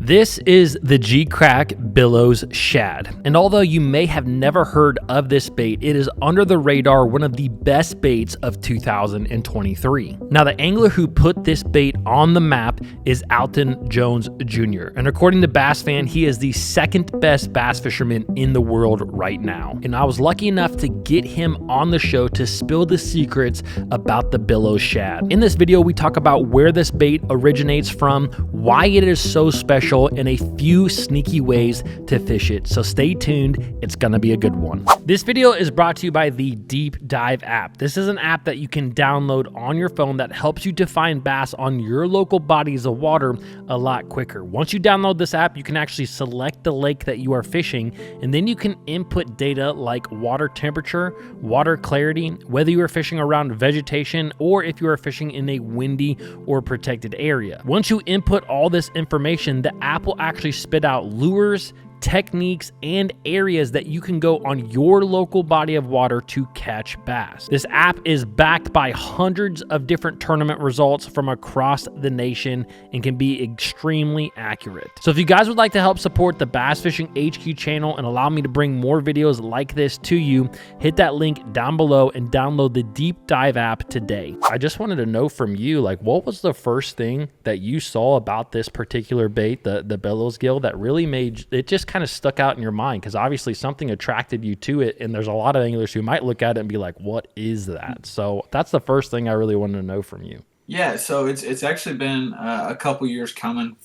This is the Geecrack Billows Shad, and although you may have never heard of this bait, it is under the radar one of the best baits of 2023. Now, the angler who put this bait on the map is Alton Jones Jr., and according to Bass Fan, he is the second best bass fisherman in the world right now. And I was lucky enough to get him on the show to spill the secrets about the Billows Shad. In this video, we talk about where this bait originates from, why it is so special, and a few sneaky ways to fish it. So stay tuned, it's gonna be a good one. This video is brought to you by the Deep Dive app. This is an app that you can download on your phone that helps you to find bass on your local bodies of water a lot quicker. Once you download this app, you can actually select the lake that you are fishing, and then you can input data like water temperature, water clarity, whether you are fishing around vegetation or if you are fishing in a windy or protected area. Once you input all this information, the app will actually spit out lures, techniques, and areas that you can go on your local body of water to catch bass. This app is backed by hundreds of different tournament results from across the nation and can be extremely accurate. So if you guys would like to help support the Bass Fishing HQ channel and allow me to bring more videos like this to you, hit that link down below and download the Deep Dive app today. I just wanted to know from you, like, what was the first thing that you saw about this particular bait, the Bellows Gill, that really made it just kind of stuck out in your mind? Because obviously something attracted you to it, and there's a lot of anglers who might look at it and be like, what is that? So that's the first thing I really wanted to know from you. Yeah, so it's actually been a couple years coming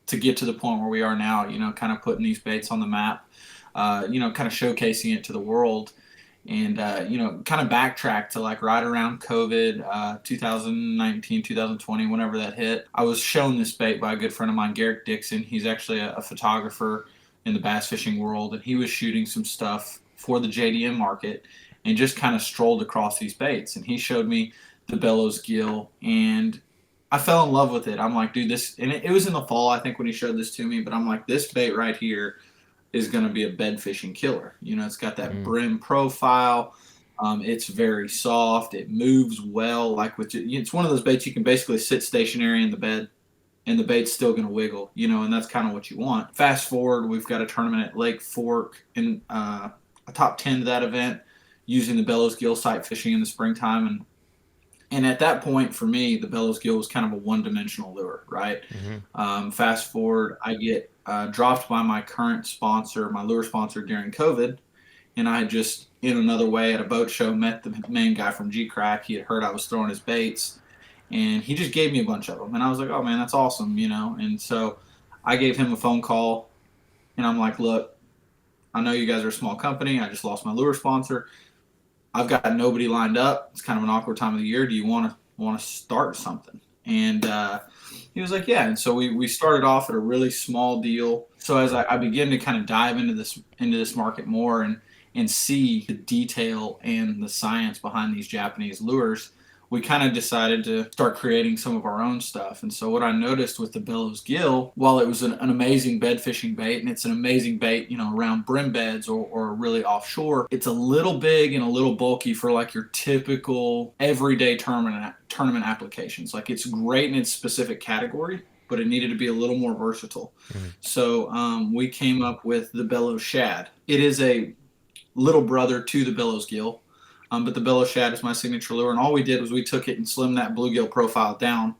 to get to the point where we are now, you know, kind of putting these baits on the map, you know, kind of showcasing it to the world. And, you know, kind of backtrack to like right around COVID, 2019, 2020, whenever that hit. I was shown this bait by a good friend of mine, Garrick Dixon. He's actually a photographer in the bass fishing world, and he was shooting some stuff for the JDM market and just kind of strolled across these baits. And he showed me the Bellows Gill, and I fell in love with it. I'm like, dude, this, and it was in the fall, I think, when he showed this to me, but I'm like, this bait right here is going to be a bed fishing killer. You know, it's got that brim profile. It's very soft. It moves well. Like it's one of those baits you can basically sit stationary in the bed and the bait's still going to wiggle, you know, and that's kind of what you want. Fast forward, we've got a tournament at Lake Fork in a top 10 to that event using the Bellows Gill sight fishing in the springtime. And at that point, for me, the Bellows Gill was kind of a one-dimensional lure, right? Fast forward, I get dropped by my current sponsor, my lure sponsor, during COVID, and I had just, in another way, at a boat show, met the main guy from Geecrack. He had heard I was throwing his baits, and he just gave me a bunch of them. And I was like, oh, man, that's awesome, you know? And so I gave him a phone call, and I'm like, look, I know you guys are a small company. I just lost my lure sponsor. I've got nobody lined up. It's kind of an awkward time of the year. Do you want to start something? And he was like, yeah. And so we started off at a really small deal. So as I began to kind of dive into this market more and see the detail and the science behind these Japanese lures, we kind of decided to start creating some of our own stuff. And so what I noticed with the Billows Gill, while it was an amazing bed fishing bait, and it's an amazing bait, you know, around brim beds or really offshore, it's a little big and a little bulky for like your typical everyday tournament applications. Like, it's great in its specific category, but it needed to be a little more versatile. So we came up with the Billows Shad. It is a little brother to the Billows Gill. But the Billows Shad is my signature lure, and all we did was we took it and slimmed that bluegill profile down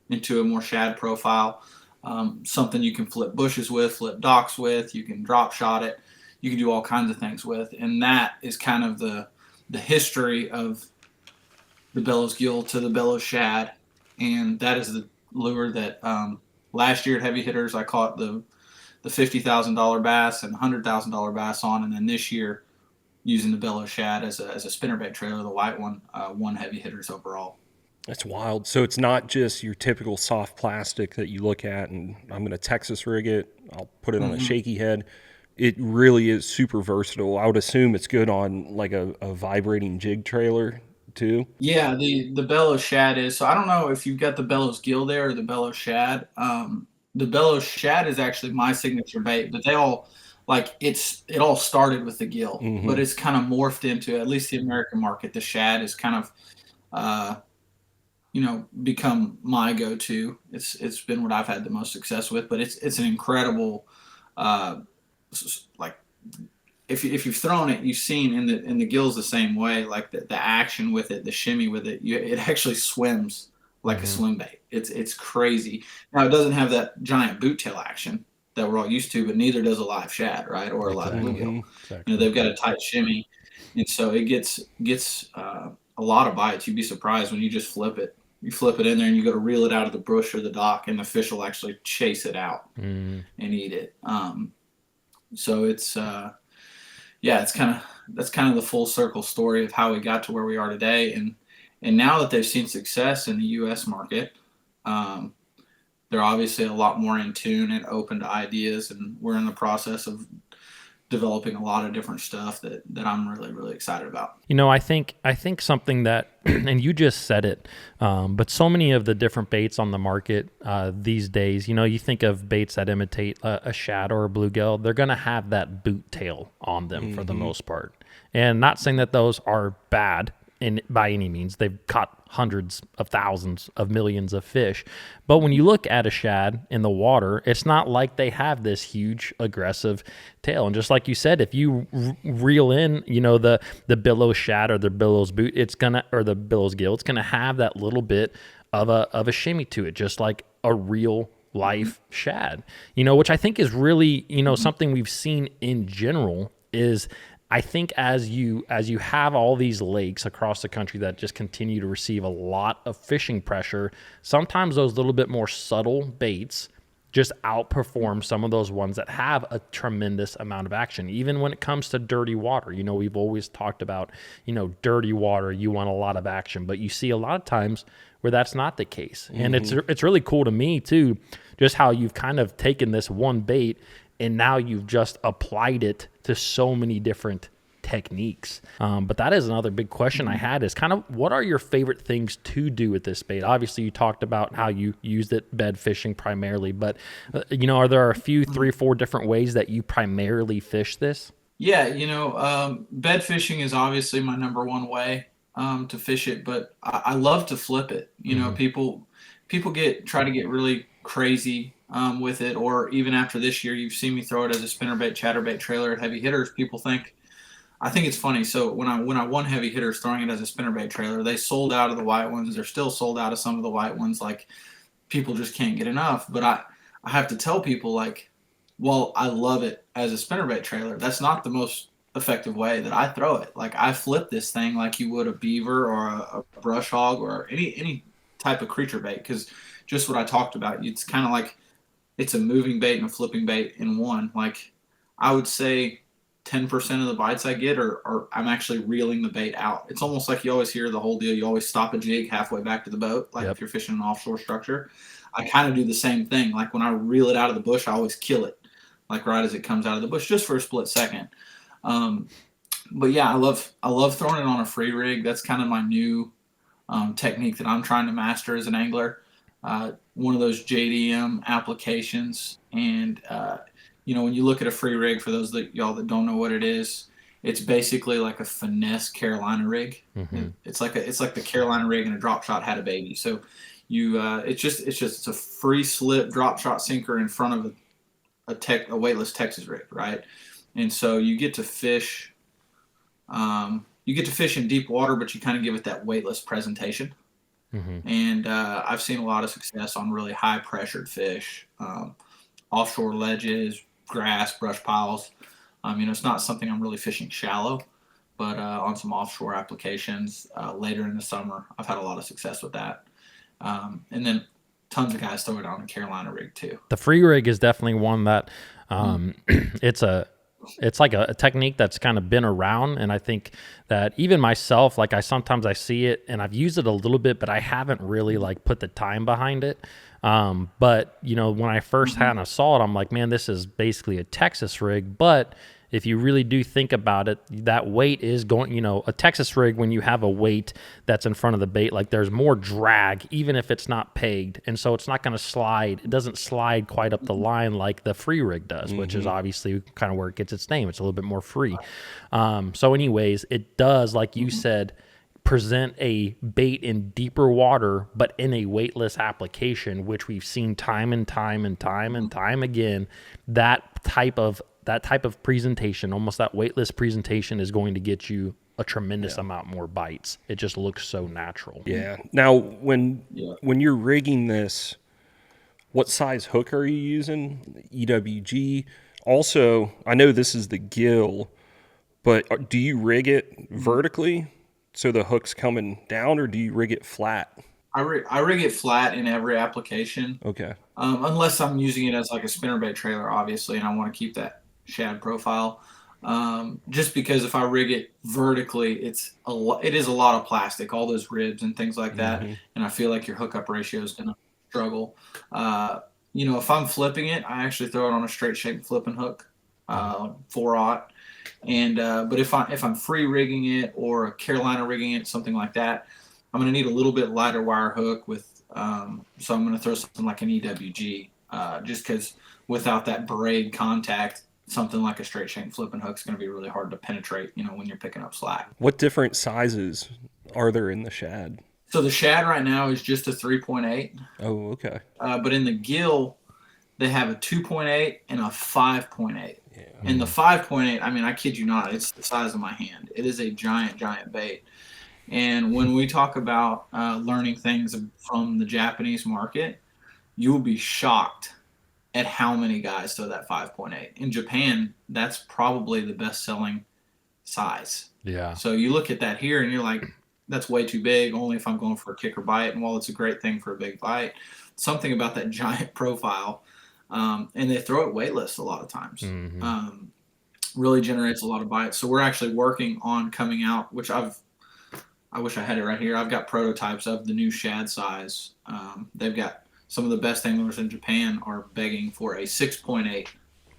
into a more shad profile, something you can flip bushes with, flip docks with, you can drop shot it, you can do all kinds of things with, and that is kind of the history of the Billows Gill to the Billows Shad, and that is the lure that last year at Heavy Hitters I caught the $50,000 bass and $100,000 bass on, and then this year, using the Bellows Shad as a spinnerbait trailer, the white one, won Heavy Hitters overall. That's wild. So it's not just your typical soft plastic that you look at and I'm going to Texas rig it, I'll put it on a shaky head. It really is super versatile. I would assume it's good on like a vibrating jig trailer too. Yeah, the Bellows Shad is. So I don't know if you've got the Bellows Gill there or the Bellows Shad. The Bellows Shad is actually my signature bait, but they all, like, it all started with the Gill, but it's kind of morphed into, at least the American market, the Shad is kind of become my go-to. It's been what I've had the most success with, but it's an incredible, uh, like if you've thrown it, you've seen in the gills the same way, like the action with it, the shimmy with it, it actually swims like a swim bait. It's crazy. Now it doesn't have that giant boot tail action that we're all used to, but neither does a live shad, right, or a live bluegill. Exactly. They've got a tight shimmy, and so it gets a lot of bites. You'd be surprised when you just flip it. You flip it in there and you go to reel it out of the bush or the dock, and the fish will actually chase it out and eat it. So it's that's kind of the full circle story of how we got to where we are today. And now that they've seen success in the U.S. market, they're obviously a lot more in tune and open to ideas, and we're in the process of developing a lot of different stuff that I'm really, really excited about. I think something that, and you just said it, but so many of the different baits on the market these days, you think of baits that imitate a shad or a bluegill, they're going to have that boot tail on them for the most part. And not saying that those are bad by any means. They've caught hundreds of thousands of millions of fish. But when you look at a shad in the water, it's not like they have this huge aggressive tail. And just like you said, if you reel in, the Billows shad or the Billows boot, or the Billows gill, it's gonna have that little bit of a shimmy to it, just like a real life shad. Which I think is really, something we've seen in general is, I think as you have all these lakes across the country that just continue to receive a lot of fishing pressure, sometimes those little bit more subtle baits just outperform some of those ones that have a tremendous amount of action. Even when it comes to dirty water, we've always talked about, dirty water, you want a lot of action, but you see a lot of times where that's not the case. And it's really cool to me too, just how you've kind of taken this one bait and now you've just applied it to so many different techniques. But that is another big question I had, is kind of what are your favorite things to do with this bait? Obviously, you talked about how you used it bed fishing primarily, but are there a few, 3 or 4 different ways that you primarily fish this? Yeah, bed fishing is obviously my number one way to fish it, but I love to flip it. People try to get really crazy with it, or even after this year, you've seen me throw it as a spinnerbait, chatterbait trailer at heavy hitters. I think it's funny. So when I won heavy hitters throwing it as a spinnerbait trailer, they sold out of the white ones. They're still sold out of some of the white ones. Like, people just can't get enough. But I have to tell people, like, well, I love it as a spinnerbait trailer, that's not the most effective way that I throw it. Like, I flip this thing like you would a beaver or a brush hog or any type of creature bait, because just what I talked about, it's kind of like it's a moving bait and a flipping bait in one. Like, I would say 10% of the bites I get are I'm actually reeling the bait out. It's almost like you always hear the whole deal. You always stop a jig halfway back to the boat, like if you're fishing an offshore structure. I kind of do the same thing. Like, when I reel it out of the bush, I always kill it, like right as it comes out of the bush, just for a split second. But yeah, I love throwing it on a free rig. That's kind of my new technique that I'm trying to master as an angler. One of those JDM applications, and when you look at a free rig, for those that y'all that don't know what it is, it's basically like a finesse Carolina rig. It's like the Carolina rig and a drop shot had a baby. So it's a free slip drop shot sinker in front of a weightless Texas rig, right? And so you get to fish. You get to fish in deep water, but you kind of give it that weightless presentation. And I've seen a lot of success on really high pressured fish, offshore ledges, grass, brush piles. It's not something I'm really fishing shallow, but on some offshore applications later in the summer, I've had a lot of success with that. And then tons of guys throw it on a Carolina rig too. The free rig is definitely one that it's like a technique that's kind of been around, and I think that even myself, like, sometimes I see it and I've used it a little bit, but I haven't really like put the time behind it. But when I first saw it, I'm like, man, this is basically a Texas rig. But if you really do think about it, that weight is going, a Texas rig, when you have a weight that's in front of the bait, like, there's more drag, even if it's not pegged. And so it's not going to slide. It doesn't slide quite up the line like the free rig does, which is obviously kind of where it gets its name. It's a little bit more free. So anyways, it does, like you said, present a bait in deeper water, but in a weightless application, which we've seen time and time and time and time again, that type of presentation, almost that weightless presentation, is going to get you a tremendous amount more bites. It just looks so natural. Yeah. Now, when you're rigging this, what size hook are you using? EWG. Also, I know this is the Gill, but do you rig it vertically so the hook's coming down, or do you rig it flat? I rig it flat in every application. Okay. Unless I'm using it as like a spinnerbait trailer, obviously, and I want to keep that shad profile. Just because if I rig it vertically, it is a lot of plastic, all those ribs and things like that, and I feel like your hookup ratio is gonna struggle. If I'm flipping it, I actually throw it on a straight shape flipping hook, 4/0. And but if I'm free rigging it or a Carolina rigging it, something like that, I'm gonna need a little bit lighter wire hook with. So I'm gonna throw something like an EWG, just because without that braid contact, something like a straight shank flipping hook is going to be really hard to penetrate, when you're picking up slack. What different sizes are there in the shad? So the shad right now is just a 3.8. Oh, okay. But in the Gill, they have a 2.8 and a 5.8. Yeah. And the 5.8, I mean, I kid you not, it's the size of my hand. It is a giant, giant bait. And when we talk about learning things from the Japanese market, you will be shocked at how many guys throw that 5.8. In Japan, that's probably the best-selling size. Yeah. So you look at that here, and you're like, that's way too big, only if I'm going for a kick or bite. And while it's a great thing for a big bite, something about that giant profile, and they throw it weightless a lot of times, really generates a lot of bites. So we're actually working on coming out, which I wish I had it right here. I've got prototypes of the new shad size. They've got some of the best anglers in Japan are begging for a 6.8.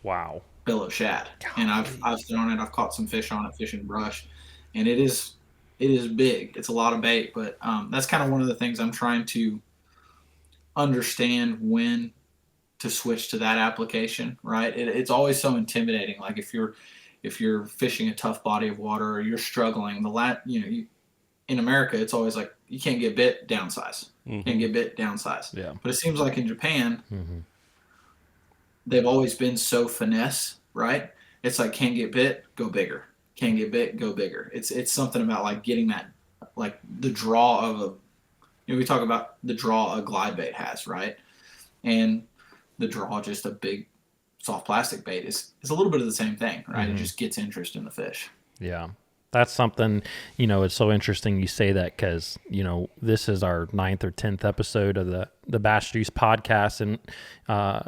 Wow. Billows shad. And I've thrown it. I've caught some fish on it, fishing brush, and it is big. It's a lot of bait, but that's kind of one of the things I'm trying to understand when to switch to that application. Right? It's always so intimidating. Like if you're fishing a tough body of water or you're struggling, in America, it's always like you can't get bit, downsize. Can't get bit, downsize. Yeah. But it seems like in Japan, they've always been so finesse, right? It's like can't get bit, go bigger. Can't get bit, go bigger. It's something about like getting that, like the draw of we talk about the draw a glide bait has, right? And the draw just a big soft plastic bait is a little bit of the same thing, right? It just gets interest in the fish. Yeah. That's something, it's so interesting you say that because, this is our 9th or 10th episode of the Bass Juice podcast. And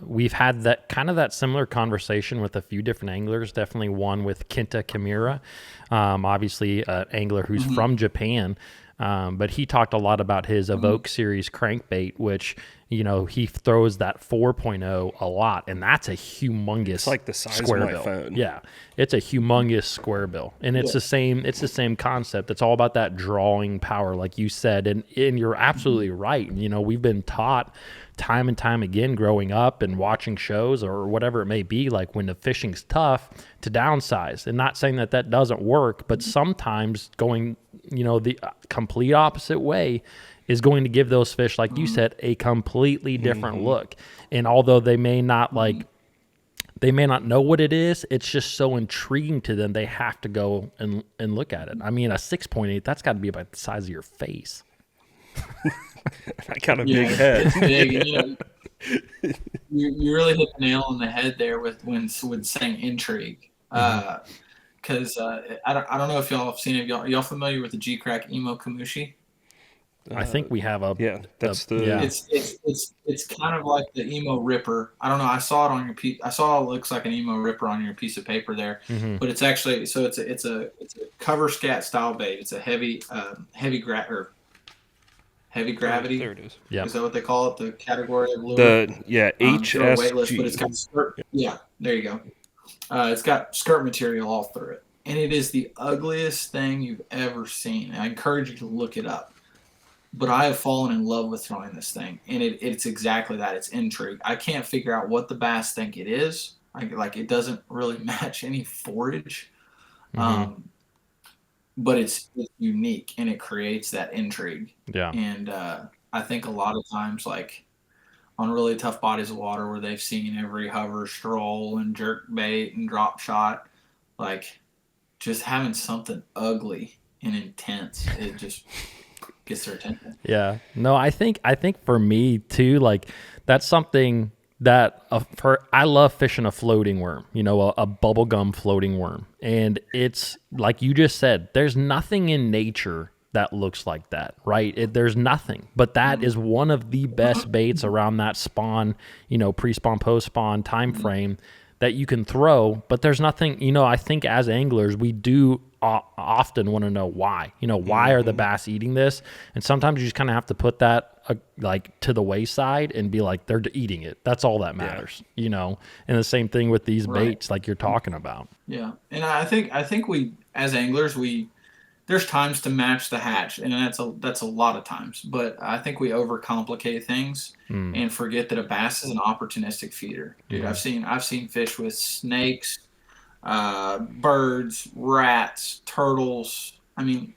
we've had that similar conversation with a few different anglers, definitely one with Kenta Kimura, obviously an angler who's from Japan. But he talked a lot about his Evoke series crankbait, which, he throws that 4.0 a lot, and that's a humongous It's like the size square of my bill. phone. Yeah, it's a humongous square bill, and it's the same concept. It's all about that drawing power, like you said, and you're absolutely right. We've been taught time and time again growing up and watching shows or whatever it may be, like when the fishing's tough, to downsize. And not saying that doesn't work, but sometimes going, the complete opposite way is going to give those fish, like you said, a completely different look. And although they may not know what it is, it's just so intriguing to them, they have to go and look at it. I mean, a 6.8, that's got to be about the size of your face. I got a big head. It's big. You really hit the nail on the head there with saying intrigue. Because I don't know if y'all have seen it. Y'all familiar with the Geecrack Emo Kamushi? I think we have a that's It's kind of like the emo ripper. I don't know. I saw it on your piece. I saw it looks like an emo ripper on your piece of paper there, but it's actually it's a cover scat style bait. It's a heavy gravity. There it is. Yeah. Is that what they call it? The category of lure. HSG. Weightless, but it's got skirt. Yeah, there you go. It's got skirt material all through it, and it is the ugliest thing you've ever seen. I encourage you to look it up. But I have fallen in love with throwing this thing, and it's exactly that. It's intrigue. I can't figure out what the bass think it is. Like it doesn't really match any forage. but it's unique and it creates that intrigue. Yeah. And I think a lot of times, like on really tough bodies of water where they've seen every hover, stroll, and jerk bait and drop shot, like just having something ugly and intense, it just gets their attention. Yeah. No, I think for me too, like that's something that I love fishing a floating worm, a bubblegum floating worm. And it's like you just said, there's nothing in nature that looks like that, right? There's nothing, but that is one of the best baits around that spawn, pre-spawn, post-spawn time frame that you can throw. But there's nothing, I think as anglers, we do often want to know why. Why are the bass eating this? And sometimes you just kind of have to put that like to the wayside and be like, they're eating it. That's all that matters, And the same thing with these baits, like you're talking about. Yeah, and I think we as anglers there's times to match the hatch, and that's a lot of times. But I think we overcomplicate things and forget that a bass is an opportunistic feeder. Dude, I've seen fish with snakes, birds, rats, turtles. I mean,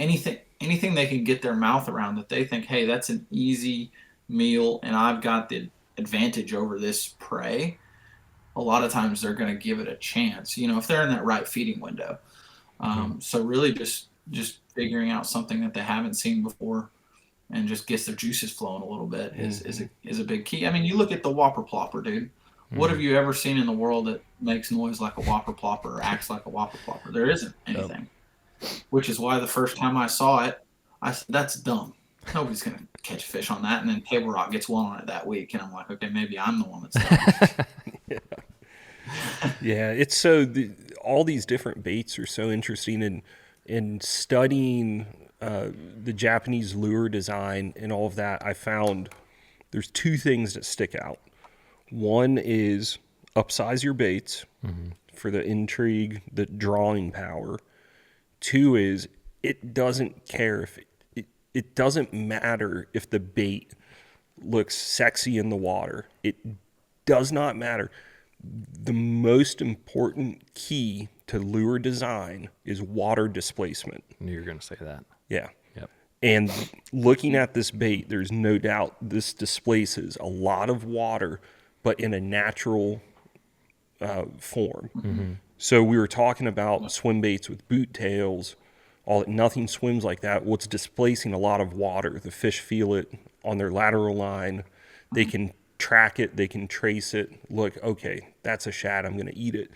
anything they can get their mouth around that they think, hey, that's an easy meal, and I've got the advantage over this prey. A lot of times they're going to give it a chance, if they're in that right feeding window. So really just figuring out something that they haven't seen before and just gets their juices flowing a little bit is a big key. I mean, you look at the whopper plopper, dude. What have you ever seen in the world that makes noise like a whopper plopper or acts like a whopper plopper? There isn't anything. Which is why the first time I saw it, I said, that's dumb. Nobody's going to catch a fish on that. And then Table Rock gets one on it that week. And I'm like, okay, maybe I'm the one that's dumb. Yeah, it's all these different baits are so interesting, in studying the Japanese lure design and all of that. I found there's two things that stick out. One is upsize your baits for the intrigue, the drawing power. Two is it doesn't care if it doesn't matter if the bait looks sexy in the water. It does not matter. The most important key to lure design is water displacement. I knew you were going to say that. Yeah. Yep. And looking at this bait, there's no doubt this displaces a lot of water, but in a natural form. So we were talking about swim baits with boot tails. Nothing swims like that. What's displacing a lot of water? The fish feel it on their lateral line. They can track it. They can trace it. Look, okay, that's a shad. I'm going to eat it.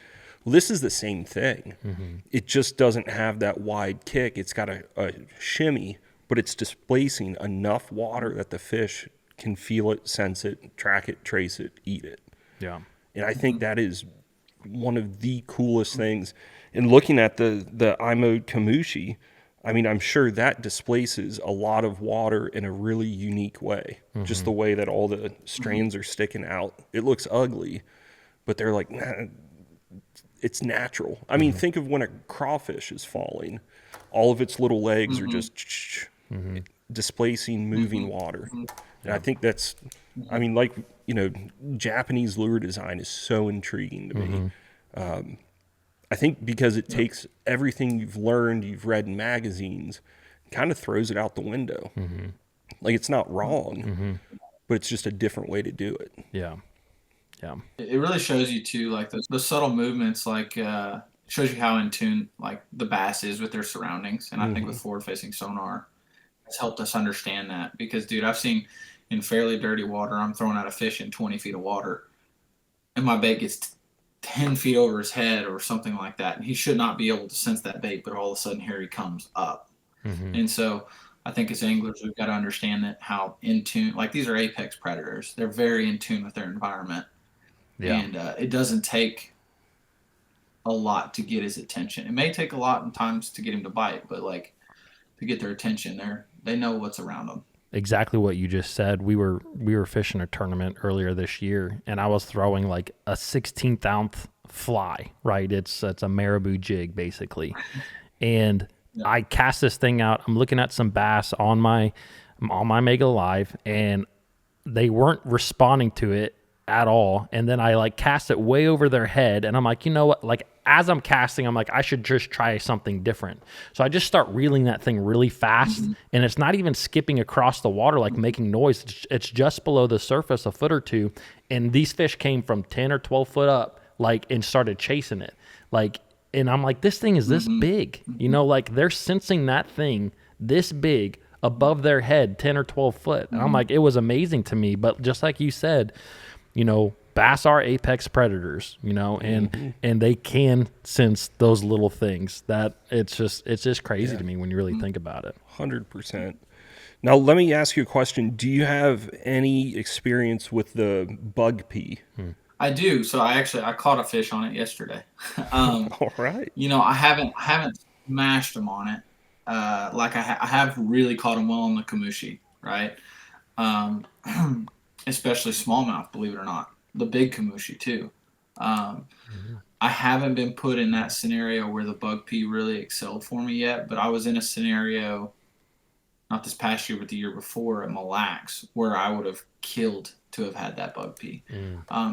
Well, this is the same thing. It just doesn't have that wide kick. It's got a shimmy, but it's displacing enough water that the fish can feel it, sense it, track it, trace it, eat it. Yeah. And I think that is one of the coolest things. And looking at the I-mode Kamushi, I mean, I'm sure that displaces a lot of water in a really unique way. Just the way that all the strands are sticking out. It looks ugly, but they're like, nah, it's natural. I mean, think of when a crawfish is falling. All of its little legs are just displacing, moving water. And I think that's, I mean, like, Japanese lure design is so intriguing to me. I think because it takes everything you've learned, you've read in magazines, kind of throws it out the window. Like, it's not wrong, but it's just a different way to do it. Yeah. Yeah. It really shows you too, like the subtle movements, like shows you how in tune like the bass is with their surroundings. And I think with forward-facing sonar, it's helped us understand that. Because, dude, I've seen in fairly dirty water, I'm throwing out a fish in 20 feet of water, and my bait gets 10 feet over his head or something like that. And he should not be able to sense that bait, but all of a sudden here he comes up. And so I think as anglers, we've got to understand that how in tune, like these are apex predators. They're very in tune with their environment. Yeah. And it doesn't take a lot to get his attention. It may take a lot in times to get him to bite, but like to get their attention, they know what's around them. Exactly what you just said. We were fishing a tournament earlier this year, and I was throwing like a 16th ounce fly, right? It's a marabou jig basically. And I cast this thing out. I'm looking at some bass on my Mega Live, and they weren't responding to it at all. And then I like cast it way over their head, and I'm like, you know what? Like, as I'm casting, I'm like, I should just try something different. So I just start reeling that thing really fast, and it's not even skipping across the water, like making noise. It's just below the surface a foot or two. And these fish came from 10 or 12 foot up, like, and started chasing it. Like, and I'm like, this thing is this big, you know, like they're sensing that thing this big above their head, 10 or 12 foot. And I'm like, it was amazing to me. But just like you said, you know, bass are apex predators, you know, and they can sense those little things. That it's just crazy to me when you really think about it. 100%. Now, let me ask you a question. Do you have any experience with the bug pea? I do. So I caught a fish on it yesterday. All right. You know, I haven't smashed them on it. Like I have really caught them well on the Kamushi, right? Especially smallmouth, believe it or not. The big Kamushi too. I haven't been put in that scenario where the bug pea really excelled for me yet, but I was in a scenario, not this past year, but the year before at Mille Lacs, where I would have killed to have had that bug pea.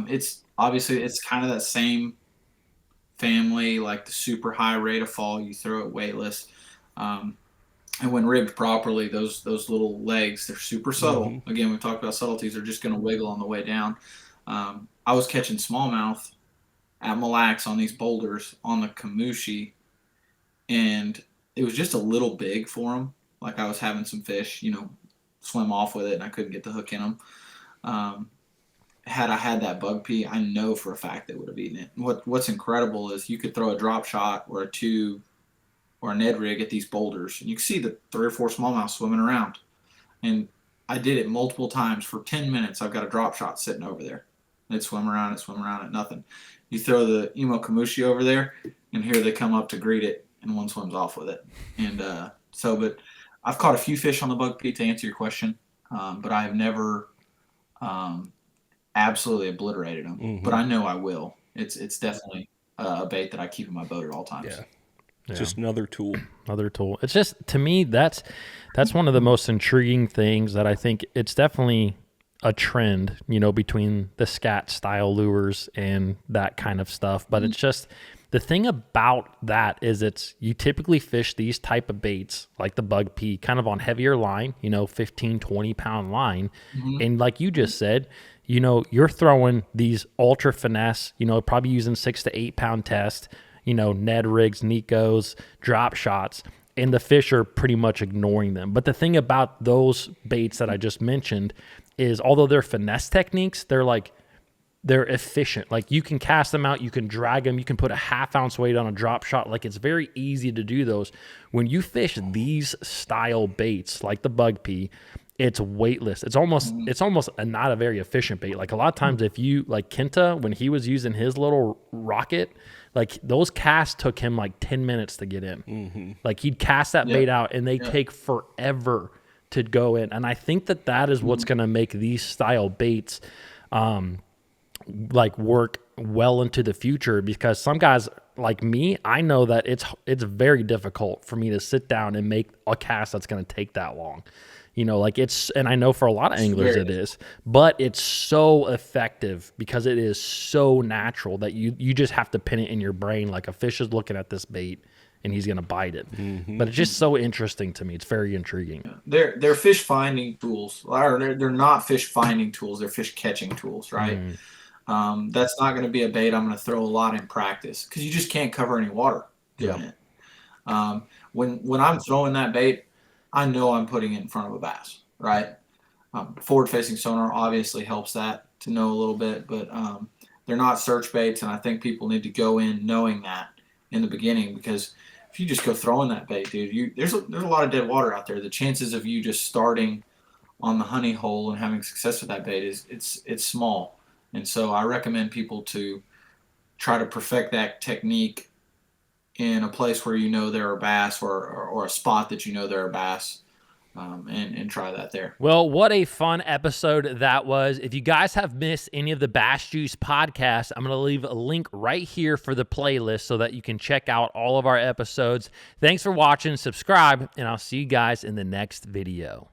It's obviously, it's kind of that same family, like the super high rate of fall, you throw it weightless. And when ribbed properly, those little legs, they're super subtle. Again, we talked about subtleties, they're just going to wiggle on the way down. I was catching smallmouth at Mille Lacs on these boulders on the Kamushi, and it was just a little big for them. Like I was having some fish, you know, swim off with it, and I couldn't get the hook in them. Had I had that bug pea, I know for a fact they would have eaten it. What's incredible is you could throw a drop shot or a tube or a Ned rig at these boulders, and you can see the 3 or 4 smallmouth swimming around. And I did it multiple times. For 10 minutes, I've got a drop shot sitting over there. They'd swim around it, nothing. You throw the Emo Kamushi over there, and here they come up to greet it, and one swims off with it. And but I've caught a few fish on the bug pea, to answer your question, but I have never absolutely obliterated them. But I know I will. It's definitely a bait that I keep in my boat at all times. Yeah. Just another tool. It's just, to me, that's one of the most intriguing things that I think it's definitely a trend, you know, between the scat style lures and that kind of stuff. But it's just, the thing about that is you typically fish these type of baits like the bug pea kind of on heavier line, you know, 15, 20 pound line. And like you just said, you know, you're throwing these ultra finesse, you know, probably using 6 to 8 pound test, you know, Ned rigs, Nikos, drop shots, and the fish are pretty much ignoring them. But the thing about those baits that I just mentioned is, although they're finesse techniques, they're efficient. Like, you can cast them out, you can drag them, you can put a ½ ounce weight on a drop shot. Like, it's very easy to do those. When you fish these style baits, like the bug pea, it's weightless. It's almost not a very efficient bait. Like, a lot of times, if you, like Kenta, when he was using his little rocket, like, those casts took him like 10 minutes to get in. Like, he'd cast that bait out, and they take forever to go in. And I think that is what's going to make these style baits like work well into the future, because some guys like me, I know that it's very difficult for me to sit down and make a cast that's going to take that long. You know, like, and I know for a lot of anglers it is, but it's so effective because it is so natural that you just have to pin it in your brain. Like, a fish is looking at this bait and he's going to bite it. But it's just so interesting to me. It's very intriguing. They're fish finding tools. Or they're not fish finding tools. They're fish catching tools, right? That's not going to be a bait I'm going to throw a lot in practice, because you just can't cover any water doing it. When I'm throwing that bait, I know I'm putting it in front of a bass, right? Forward-facing sonar obviously helps that to know a little bit, but they're not search baits, and I think people need to go in knowing that in the beginning, because if you just go throwing that bait, dude, there's a lot of dead water out there. The chances of you just starting on the honey hole and having success with that bait it's small. And so I recommend people to try to perfect that technique in a place where you know there are bass, or a spot that you know there are bass, and try that there. Well, what a fun episode that was. If you guys have missed any of the Bass Juice podcasts, I'm going to leave a link right here for the playlist so that you can check out all of our episodes. Thanks for watching, subscribe, and I'll see you guys in the next video.